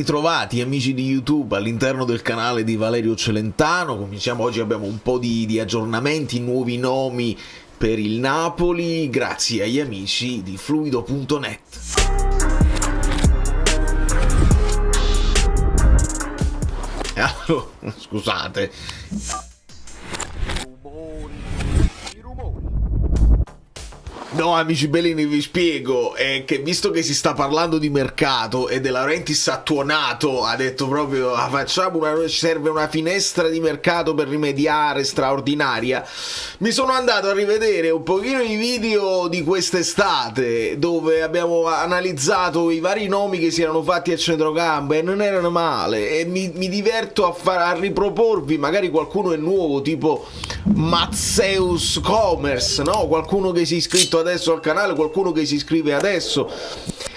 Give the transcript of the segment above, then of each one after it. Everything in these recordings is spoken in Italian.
Ritrovati amici di YouTube all'interno del canale di Valerio Celentano. Cominciamo oggi, abbiamo un po' di aggiornamenti, nuovi nomi per il Napoli, grazie agli amici di Fluido.net. Allora, scusate. No, amici bellini, vi spiego che visto che si sta parlando di mercato e De Laurentiis ha tuonato, ha detto proprio serve una finestra di mercato per rimediare straordinaria, mi sono andato a rivedere un pochino i video di quest'estate dove abbiamo analizzato i vari nomi che si erano fatti a centrocampo e non erano male, e mi diverto a riproporvi, magari qualcuno è nuovo, tipo Matthäus Comers, no? Qualcuno che si è iscritto adesso al canale, qualcuno che si iscrive adesso.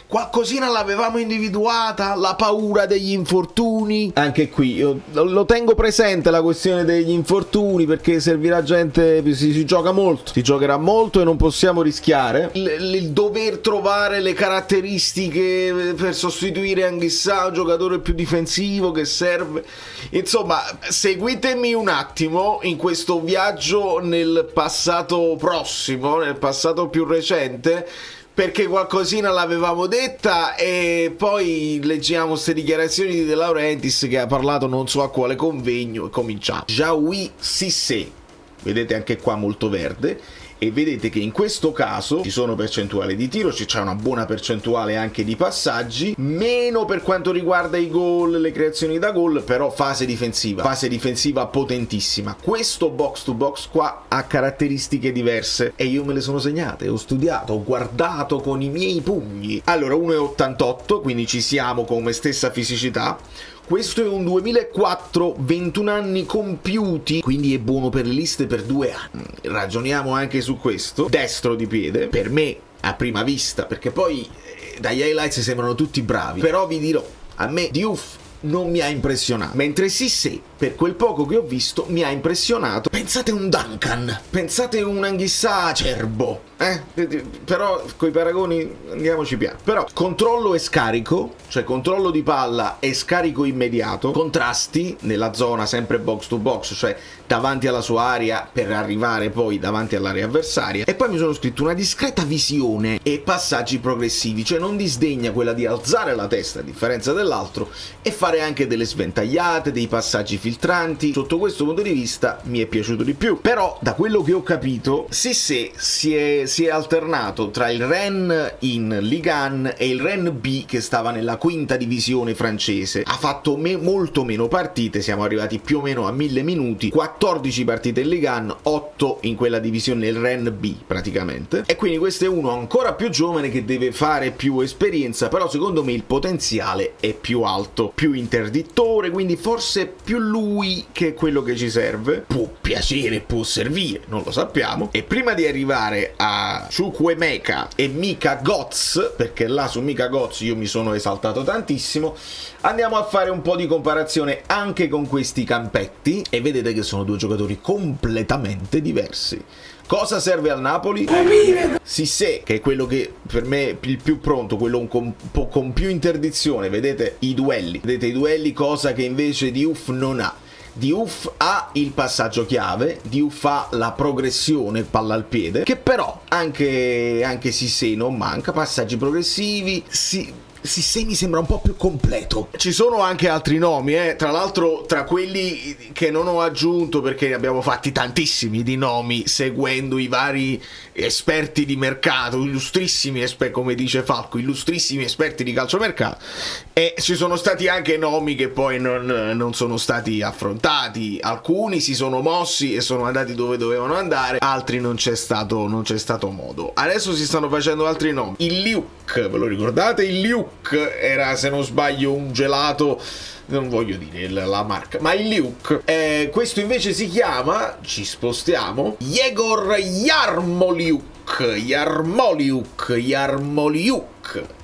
Qualcosina l'avevamo individuata, la paura degli infortuni. Anche qui io lo tengo presente la questione degli infortuni, perché servirà gente, si gioca molto, si giocherà molto e non possiamo rischiare il dover trovare le caratteristiche per sostituire Anguissa, un giocatore più difensivo che serve. Insomma, seguitemi un attimo in questo viaggio nel passato prossimo, nel passato più recente, perché qualcosina l'avevamo detta e poi leggiamo queste dichiarazioni di De Laurentiis che ha parlato non so a quale convegno e cominciamo. Jaoui Cissé, vedete anche qua molto verde, e vedete che in questo caso ci sono percentuali di tiro, c'è una buona percentuale anche di passaggi, meno per quanto riguarda i gol, le creazioni da gol, però fase difensiva potentissima. Questo box to box qua ha caratteristiche diverse e io me le sono segnate, ho studiato, ho guardato con i miei pugni. Allora, 1,88, quindi ci siamo come stessa fisicità. Questo è un 2004, 21 anni compiuti, quindi è buono per le liste per 2 anni. Ragioniamo anche su questo. Destro di piede, per me a prima vista, perché poi dagli highlights sembrano tutti bravi, però vi dirò, a me Diouf non mi ha impressionato, mentre Cissé, per quel poco che ho visto, mi ha impressionato. Pensate un Duncan, pensate un Anguissa acerbo, però coi paragoni andiamoci piano. Però controllo e scarico, cioè controllo di palla e scarico immediato, contrasti nella zona sempre box to box, cioè davanti alla sua area per arrivare poi davanti all'area avversaria, e poi mi sono scritto una discreta visione e passaggi progressivi, cioè non disdegna quella di alzare la testa a differenza dell'altro e fare anche delle sventagliate, dei passaggi filtranti. Sotto questo punto di vista mi è piaciuto di più. Però da quello che ho capito, Cissé si è alternato tra il Rennes in Ligue 1 e il Rennes B che stava nella quinta divisione francese. Ha fatto molto meno partite, siamo arrivati più o meno a 1000 minuti, 14 partite in Ligue 1, 8 in quella divisione, il Rennes B praticamente, e quindi questo è uno ancora più giovane che deve fare più esperienza, però secondo me il potenziale è più alto, più interdittore, quindi forse più lui che quello che ci serve. Può piacere, può servire, non lo sappiamo. E prima di arrivare a Chukwuemeka e Mika Götze, perché là su Mika Götze io mi sono esaltato tantissimo, andiamo a fare un po' di comparazione anche con questi campetti e vedete che sono due giocatori completamente diversi. Cosa serve al Napoli? Cissé, che è quello che per me è il più pronto, quello con più interdizione, vedete i duelli, cosa che invece Diouf non ha. Diouf ha il passaggio chiave, Diouf ha la progressione palla al piede, che però anche Cissé non manca, passaggi progressivi, Cissé mi sembra un po' più completo. Ci sono anche altri nomi, tra l'altro tra quelli che non ho aggiunto perché ne abbiamo fatti tantissimi di nomi seguendo i vari esperti di mercato, illustrissimi esperti, come dice Falco, illustrissimi esperti di calciomercato, e ci sono stati anche nomi che poi non sono stati affrontati. Alcuni si sono mossi e sono andati dove dovevano andare, altri non c'è stato modo. Adesso si stanno facendo altri nomi. Il Liuk, ve lo ricordate? Il Liuk era, se non sbaglio, un gelato, non voglio dire la marca, ma il Liuk. Questo invece si chiama, ci spostiamo, Yegor Yarmoliuk,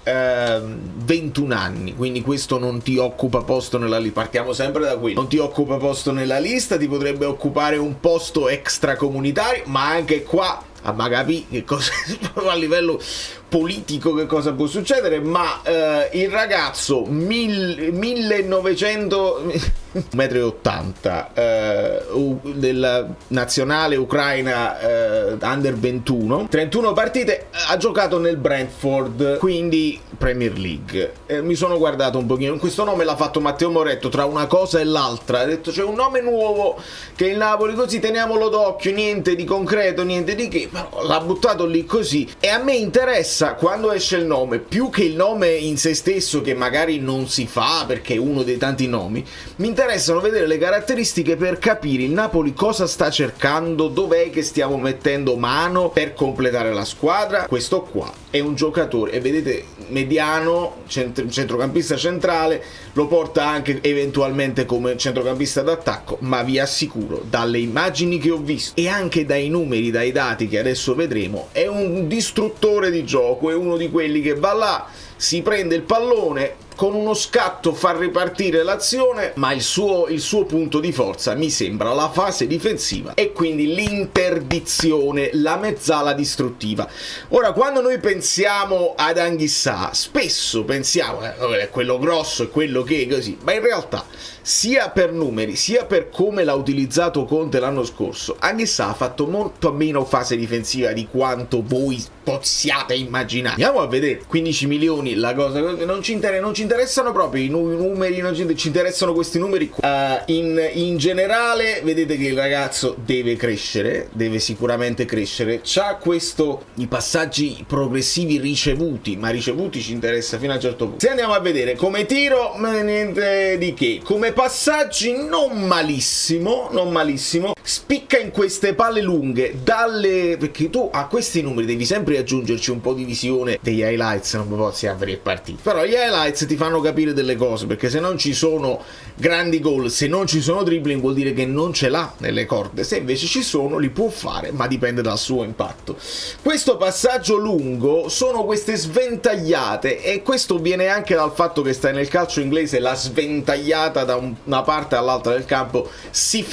21 anni, quindi questo non ti occupa posto nella lista, partiamo sempre da qui, non ti occupa posto nella lista, ti potrebbe occupare un posto extracomunitario, ma anche qua a capire che cosa a livello politico che cosa può succedere, ma il ragazzo 1900 1,80 m della nazionale ucraina under 21, 31 partite, ha giocato nel Brentford, quindi Premier League. Mi sono guardato un pochino, questo nome l'ha fatto Matteo Moretto tra una cosa e l'altra, ha detto c'è un nome nuovo che il Napoli, così teniamolo d'occhio, niente di concreto, niente di che, però l'ha buttato lì così. E a me interessa quando esce il nome, più che il nome in se stesso, che magari non si fa perché è uno dei tanti nomi, mi interessano vedere le caratteristiche per capire il Napoli cosa sta cercando, dov'è che stiamo mettendo mano per completare la squadra. Questo qua è un giocatore, e vedete, mediano, centrocampista centrale, lo porta anche eventualmente come centrocampista d'attacco, ma vi assicuro, dalle immagini che ho visto e anche dai numeri, dai dati che adesso vedremo, è un distruttore di gioco, è uno di quelli che va là, si prende il pallone, con uno scatto fa ripartire l'azione, ma il suo punto di forza mi sembra la fase difensiva e quindi l'interdizione, la mezzala distruttiva. Ora, quando noi pensiamo ad Anguissa, spesso pensiamo è quello grosso, è quello che è così, ma in realtà sia per numeri sia per come l'ha utilizzato Conte l'anno scorso, Anguissa ha fatto molto meno fase difensiva di quanto voi possiate immaginare. Andiamo a vedere, 15 milioni, la cosa non ci interessano proprio i numeri, non ci interessano questi numeri. In generale vedete che il ragazzo deve crescere, deve sicuramente crescere, c'ha i passaggi progressivi ricevuti, ma ricevuti ci interessa fino a un certo punto. Se andiamo a vedere come tiro, niente di che, come passaggi non malissimo, spicca in queste palle lunghe, perché tu a questi numeri devi sempre aggiungerci un po' di visione degli highlights, non posso avere partito, però gli highlights ti fanno capire delle cose, perché se non ci sono grandi gol, se non ci sono dribbling, vuol dire che non ce l'ha nelle corde. Se invece ci sono, li può fare, ma dipende dal suo impatto. Questo passaggio lungo sono queste sventagliate, e questo viene anche dal fatto che sta nel calcio inglese, la sventagliata da una parte all'altra del campo si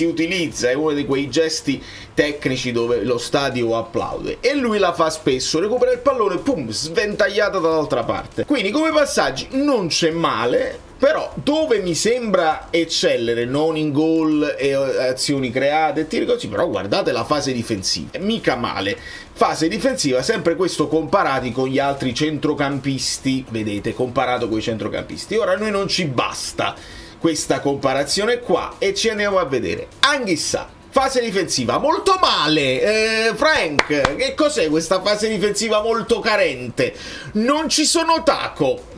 utilizza, è uno di quei gesti tecnici dove lo stadio applaude, e lui la fa spesso, recupera il pallone, pum, sventagliata dall'altra parte. Quindi come passaggi non c'è male, però dove mi sembra eccellere, non in gol e azioni create, tiri così, però guardate la fase difensiva, mica male. Fase difensiva, sempre questo comparati con gli altri centrocampisti, vedete, comparato con i centrocampisti. Ora, a noi non ci basta questa comparazione qua e ci andiamo a vedere Anguissa. Fase difensiva molto male, Frank, che cos'è questa fase difensiva molto carente? Non ci sono taco,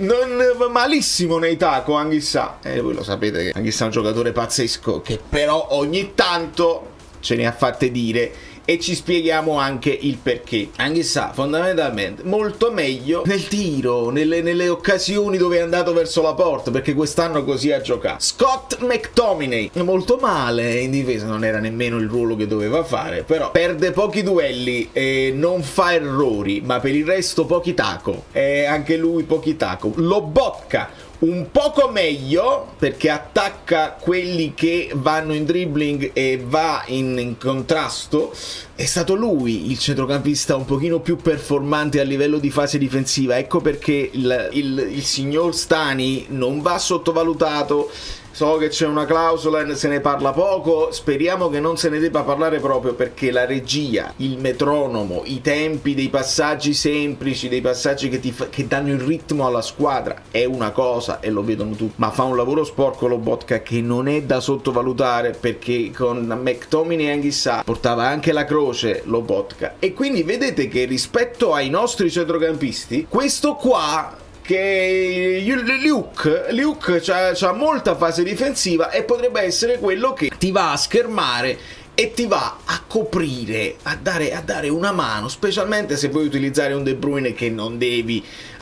malissimo nei taco Anguissa. Voi lo sapete che Anguissa è un giocatore pazzesco, che però ogni tanto ce ne ha fatte dire, e ci spieghiamo anche il perché. Anguissa fondamentalmente molto meglio nel tiro, nelle occasioni dove è andato verso la porta, perché quest'anno così ha giocato. Scott McTominay molto male in difesa, non era nemmeno il ruolo che doveva fare, però perde pochi duelli e non fa errori, ma per il resto pochi taco, anche lui pochi taco. Lobotka un poco meglio, perché attacca quelli che vanno in dribbling e va in contrasto. È stato lui il centrocampista un pochino più performante a livello di fase difensiva, ecco perché il signor Stani non va sottovalutato. So che c'è una clausola, se ne parla poco, speriamo che non se ne debba parlare proprio, perché la regia, il metronomo, i tempi dei passaggi semplici, dei passaggi che danno il ritmo alla squadra è una cosa, e lo vedono tutti, ma fa un lavoro sporco Lobotka che non è da sottovalutare, perché con McTominay e Anguissa portava anche la croce Lobotka, e quindi vedete che rispetto ai nostri centrocampisti, questo qua che Luke c'ha molta fase difensiva e potrebbe essere quello che ti va a schermare e ti va a coprire, a dare una mano, specialmente se vuoi utilizzare un De Bruyne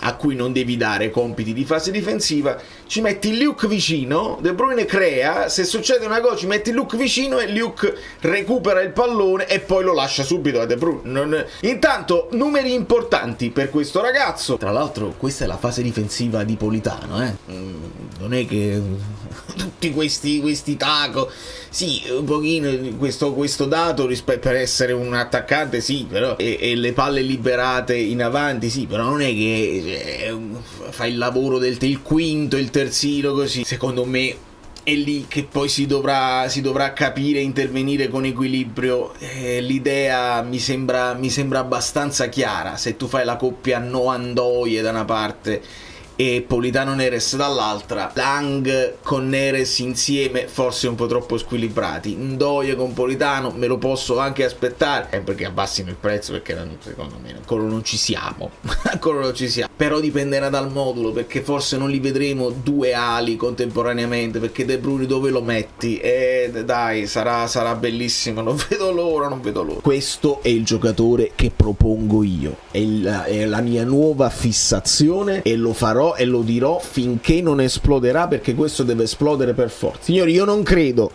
a cui non devi dare compiti di fase difensiva. ci metti il Luke vicino, De Bruyne crea, se succede una cosa ci metti il Luke vicino e Luke recupera il pallone e poi lo lascia subito a De Bruyne. Intanto numeri importanti per questo ragazzo. Tra l'altro questa è la fase difensiva di Politano, non è che tutti questi taco, sì, un pochino questo dato per essere un attaccante, sì, però e le palle liberate in avanti, sì, però non è che fa il lavoro del quinto, il terzino, così. Secondo me è lì che poi si dovrà capire e intervenire con equilibrio. L'idea mi sembra abbastanza chiara. Se tu fai la coppia Noah-Ndoye da una parte e Politano-Neres dall'altra, Lang con Neres insieme forse un po' troppo squilibrati. Ndoye con Politano me lo posso anche aspettare, perché abbassino il prezzo, perché secondo me ancora non ci siamo però dipenderà dal modulo, perché forse non li vedremo due ali contemporaneamente, perché De Bruyne dove lo metti? Dai, sarà bellissimo, non vedo l'ora. Questo è il giocatore che propongo io, è la mia nuova fissazione, e lo farò e lo dirò finché non esploderà, perché questo deve esplodere per forza. Signori, io non credo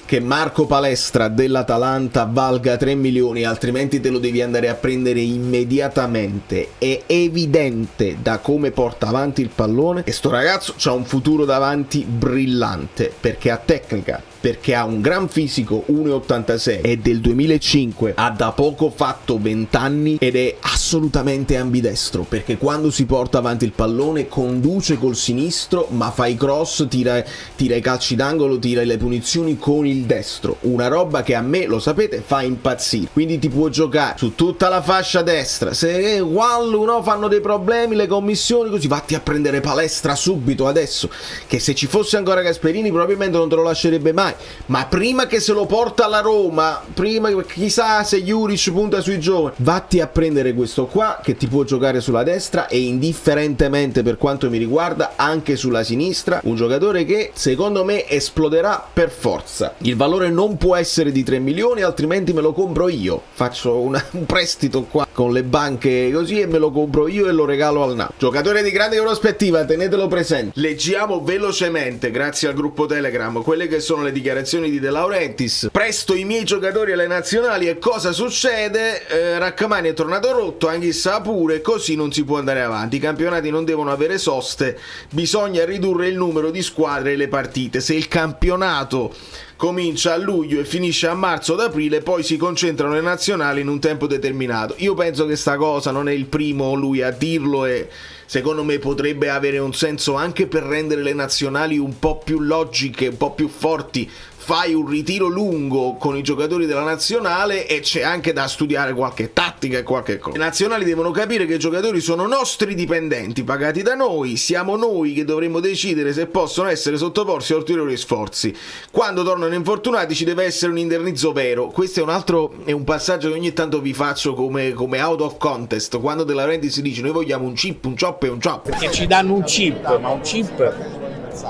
che Marco Palestra dell'Atalanta valga 3 milioni, altrimenti te lo devi andare a prendere immediatamente. È evidente da come porta avanti il pallone che sto ragazzo c'ha un futuro davanti brillante, perché ha tecnica, perché ha un gran fisico, 1,86, è del 2005, ha da poco fatto 20 anni ed è assolutamente ambidestro, perché quando si porta avanti il pallone conduce col sinistro, ma fa i cross, tira i calci d'angolo, tira le punizioni con il destro, una roba che a me, lo sapete, fa impazzire. Quindi ti può giocare su tutta la fascia destra, se Wallu no fanno dei problemi le commissioni così, vatti a prendere Palestra subito adesso, che se ci fosse ancora Gasperini probabilmente non te lo lascerebbe mai. Ma prima che se lo porta alla Roma, prima chissà se Juric punta sui giovani, vatti a prendere questo qua che ti può giocare sulla destra e indifferentemente per quanto mi riguarda anche sulla sinistra, un giocatore che secondo me esploderà per forza. Il valore non può essere di 3 milioni, altrimenti me lo compro io, faccio un prestito qua con le banche così e me lo compro io e lo regalo al Napoli. Giocatore di grande prospettiva, tenetelo presente. Leggiamo velocemente, grazie al gruppo Telegram, quelle che sono le dichiarazioni di De Laurentiis. Presto i miei giocatori alle nazionali, e cosa succede? Rachmani è tornato rotto, Anghissa pure, così non si può andare avanti. I campionati non devono avere soste, bisogna ridurre il numero di squadre e le partite. Se il campionato comincia a luglio e finisce a marzo o ad aprile, poi si concentrano le nazionali in un tempo determinato. Io penso che sta cosa non è il primo lui a dirlo, e secondo me potrebbe avere un senso anche per rendere le nazionali un po' più logiche, un po' più forti. Fai un ritiro lungo con i giocatori della nazionale e c'è anche da studiare qualche tattica e qualche cosa. Le nazionali devono capire che i giocatori sono nostri dipendenti, pagati da noi, siamo noi che dovremmo decidere se possono essere sottoposti a ulteriori sforzi. Quando tornano infortunati ci deve essere un indennizzo vero. Questo è un passaggio che ogni tanto vi faccio come out of contest, quando De Laurentiis si dice noi vogliamo un chip, un chop e un chop. Perché ci danno un chip, ma un chip,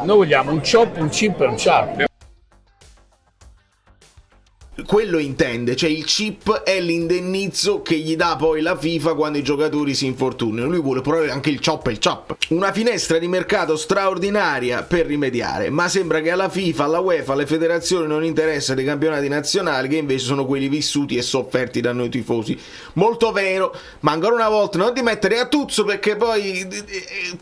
noi vogliamo un chop, un chip e un chop. Quello intende, cioè il chip è l'indennizzo che gli dà poi la FIFA quando i giocatori si infortunano. Lui vuole provare anche il chop e il chop. Una finestra di mercato straordinaria per rimediare, ma sembra che alla FIFA, alla UEFA, alle federazioni non interessa dei campionati nazionali, che invece sono quelli vissuti e sofferti da noi tifosi. Molto vero, ma ancora una volta non ti mettere a tuzzo, perché poi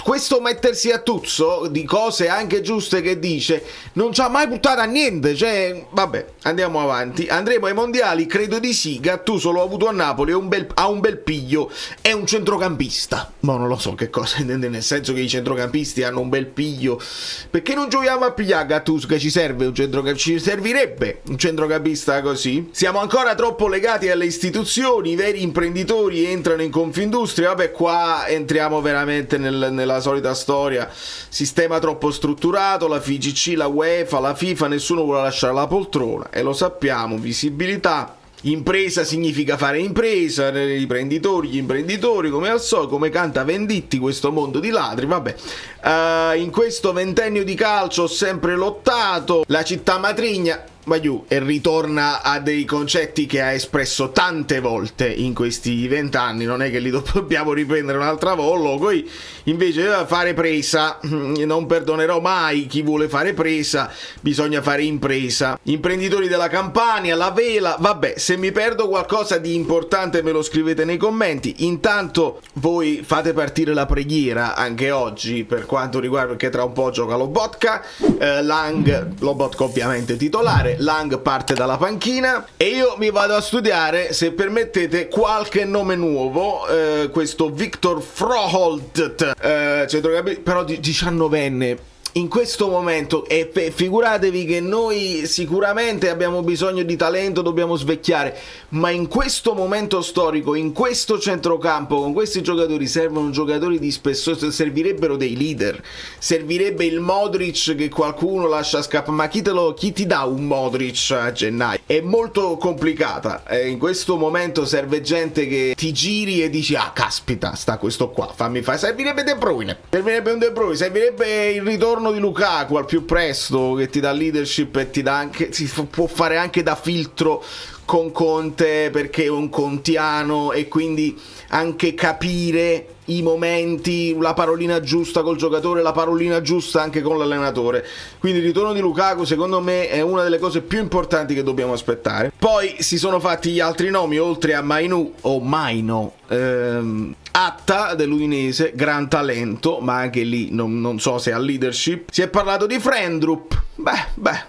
questo mettersi a tuzzo di cose anche giuste che dice non ci ha mai buttato a niente, cioè vabbè, andiamo avanti. Andremo ai mondiali? Credo di sì. Gattuso l'ho avuto a Napoli, ha un bel piglio, è un centrocampista. Ma non lo so che cosa intende, nel senso che i centrocampisti hanno un bel piglio. Perché non giochiamo a pigliare Gattuso, che ci serve un centrocampista? Ci servirebbe un centrocampista così? Siamo ancora troppo legati alle istituzioni, i veri imprenditori entrano in Confindustria. Vabbè, qua entriamo veramente nella solita storia. Sistema troppo strutturato, la FIGC, la UEFA, la FIFA, nessuno vuole lasciare la poltrona, e lo sappiamo. Visibilità, impresa significa fare impresa, gli imprenditori come al solito, come canta Venditti, questo mondo di ladri. Vabbè, in questo ventennio di calcio ho sempre lottato, la città matrigna Wagyu e ritorna a dei concetti che ha espresso tante volte in questi 20 anni, non è che li dobbiamo riprendere un'altra volta. Poi invece fare presa, non perdonerò mai chi vuole fare presa, bisogna fare impresa. Imprenditori della Campania, la vela, vabbè, se mi perdo qualcosa di importante me lo scrivete nei commenti. Intanto voi fate partire la preghiera anche oggi per quanto riguarda, perché tra un po' gioca Lobotka, Lobotka ovviamente titolare. Lang parte dalla panchina e io mi vado a studiare, se permettete, qualche nome nuovo. Questo Victor Froholt, però 19enne in questo momento, e figuratevi che noi sicuramente abbiamo bisogno di talento, dobbiamo svecchiare, ma in questo momento storico, in questo centrocampo, con questi giocatori servono giocatori di spessore, servirebbero dei leader, servirebbe il Modric che qualcuno lascia scappare, ma chi ti dà un Modric a gennaio? È molto complicata, in questo momento serve gente che ti giri e dici ah caspita, sta questo qua, fammi fare, servirebbe De Bruyne, servirebbe un De Bruyne, servirebbe il ritorno di Lukaku al più presto, che ti dà leadership e ti dà anche, si può fare anche da filtro con Conte perché è un contiano, e quindi anche capire i momenti, la parolina giusta col giocatore, la parolina giusta anche con l'allenatore. Quindi il ritorno di Lukaku secondo me è una delle cose più importanti che dobbiamo aspettare. Poi si sono fatti gli altri nomi, oltre a Mainu o Maino, Atta dell'Udinese, gran talento, ma anche lì non so se ha leadership. Si è parlato di Frendrup.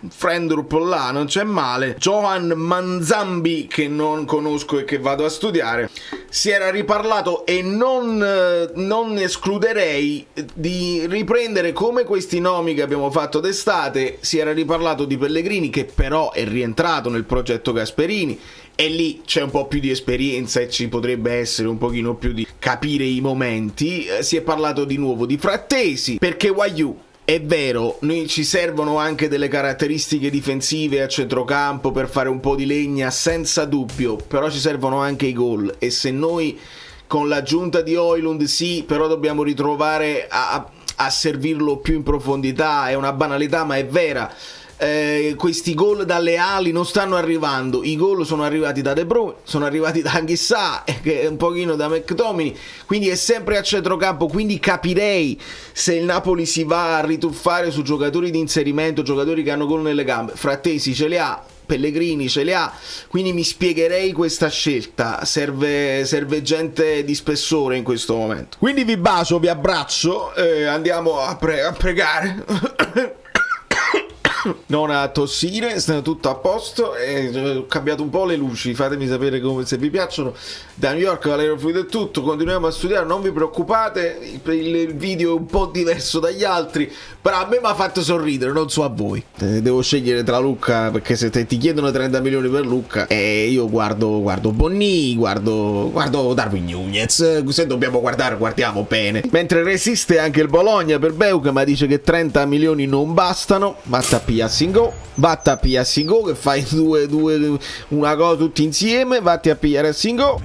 Frendrup là non c'è male. Johan Manzambi, che non conosco e che vado a studiare. Si era riparlato, e non escluderei di riprendere come questi nomi che abbiamo fatto d'estate. Si era riparlato di Pellegrini, che però è rientrato nel progetto Gasperini, e lì c'è un po' più di esperienza e ci potrebbe essere un pochino più di capire i momenti. Si è parlato di nuovo di Frattesi, perché Wagyu, è vero, noi ci servono anche delle caratteristiche difensive a centrocampo per fare un po' di legna, senza dubbio, però ci servono anche i gol, e se noi con l'aggiunta di Højlund sì, però dobbiamo ritrovare a servirlo più in profondità. È una banalità ma è vera. Questi gol dalle ali non stanno arrivando, i gol sono arrivati da De Bruyne, sono arrivati da Anghissà e un pochino da McTominay, quindi è sempre a centrocampo. Quindi capirei se il Napoli si va a rituffare su giocatori di inserimento, giocatori che hanno gol nelle gambe. Frattesi ce li ha, Pellegrini ce li ha, quindi mi spiegherei questa scelta. Serve gente di spessore in questo momento. Quindi vi bacio, vi abbraccio, andiamo a pregare. Non a tossire, sta tutto a posto. Ho cambiato un po' le luci, fatemi sapere se vi piacciono. Da New York, Valerio Fluido è tutto, continuiamo a studiare, non vi preoccupate, il video è un po' diverso dagli altri, però a me mi ha fatto sorridere, non so a voi. Devo scegliere tra Lucca, perché se ti chiedono 30 milioni per Lucca, io guardo Bonni, guardo Darwin Nunez. Se dobbiamo guardare, guardiamo bene. Mentre resiste anche il Bologna per Beuca, ma dice che 30 milioni non bastano. Vatta a Singo, che fai una cosa tutti insieme, vatti a pigliare a Singo.